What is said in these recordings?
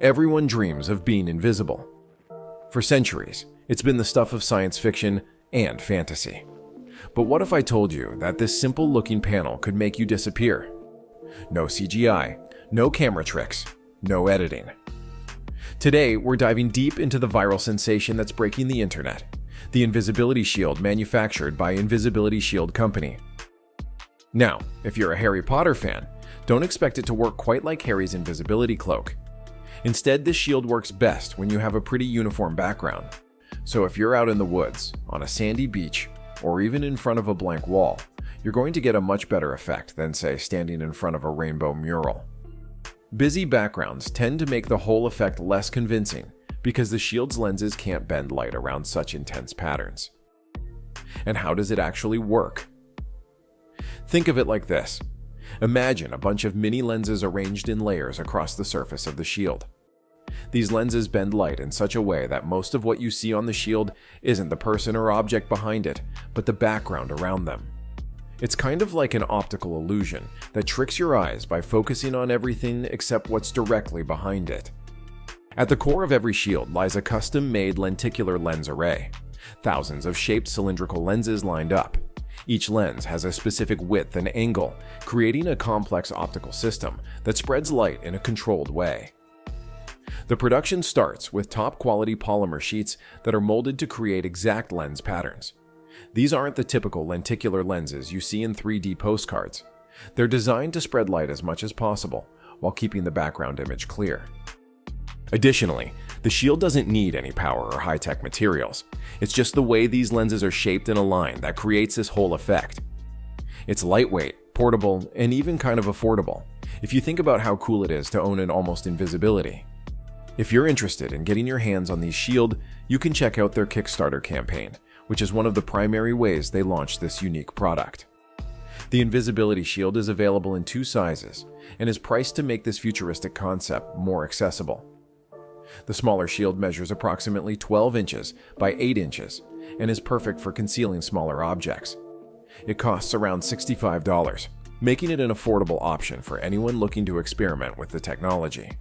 Everyone dreams of being invisible. For centuries, it's been the stuff of science fiction and fantasy. But what if I told you that this simple-looking panel could make you disappear? No CGI, no camera tricks, no editing. Today, we're diving deep into the viral sensation that's breaking the internet, the Invisibility Shield manufactured by Invisibility Shield Company. Now, if you're a Harry Potter fan, don't expect it to work quite like Harry's invisibility cloak. Instead, this shield works best when you have a pretty uniform background. So if you're out in the woods, on a sandy beach, or even in front of a blank wall, you're going to get a much better effect than, say, standing in front of a rainbow mural. Busy backgrounds tend to make the whole effect less convincing because the shield's lenses can't bend light around such intense patterns. And how does it actually work? Think of it like this. Imagine a bunch of mini lenses arranged in layers across the surface of the shield. These lenses bend light in such a way that most of what you see on the shield isn't the person or object behind it, but the background around them. It's kind of like an optical illusion that tricks your eyes by focusing on everything except what's directly behind it. At the core of every shield lies a custom-made lenticular lens array. Thousands of shaped cylindrical lenses lined up. Each lens has a specific width and angle, creating a complex optical system that spreads light in a controlled way. The production starts with top-quality polymer sheets that are molded to create exact lens patterns. These aren't the typical lenticular lenses you see in 3D postcards. They're designed to spread light as much as possible while keeping the background image clear. Additionally, the shield doesn't need any power or high-tech materials. It's just the way these lenses are shaped and aligned that creates this whole effect. It's lightweight, portable, and even kind of affordable, if you think about how cool it is to own an almost invisibility. If you're interested in getting your hands on these shield, you can check out their Kickstarter campaign, which is one of the primary ways they launched this unique product. The Invisibility Shield is available in 2 sizes and is priced to make this futuristic concept more accessible. The smaller shield measures approximately 12 inches by 8 inches and is perfect for concealing smaller objects. It costs around $65, making it an affordable option for anyone looking to experiment with the technology.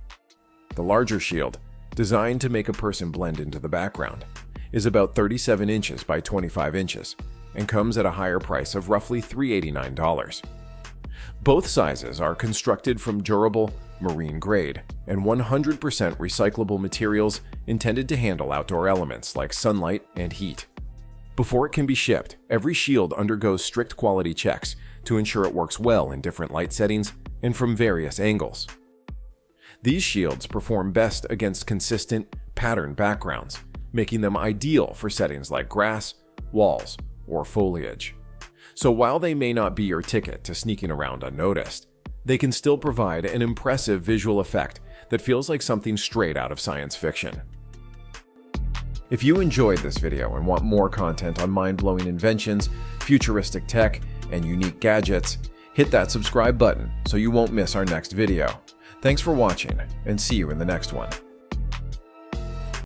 The larger shield, designed to make a person blend into the background, is about 37 inches by 25 inches and comes at a higher price of roughly $389. Both sizes are constructed from durable, marine-grade, and 100% recyclable materials intended to handle outdoor elements like sunlight and heat. Before it can be shipped, every shield undergoes strict quality checks to ensure it works well in different light settings and from various angles. These shields perform best against consistent, patterned backgrounds, making them ideal for settings like grass, walls, or foliage. So while they may not be your ticket to sneaking around unnoticed, they can still provide an impressive visual effect that feels like something straight out of science fiction. If you enjoyed this video and want more content on mind-blowing inventions, futuristic tech, and unique gadgets, hit that subscribe button so you won't miss our next video. Thanks for watching, and see you in the next one.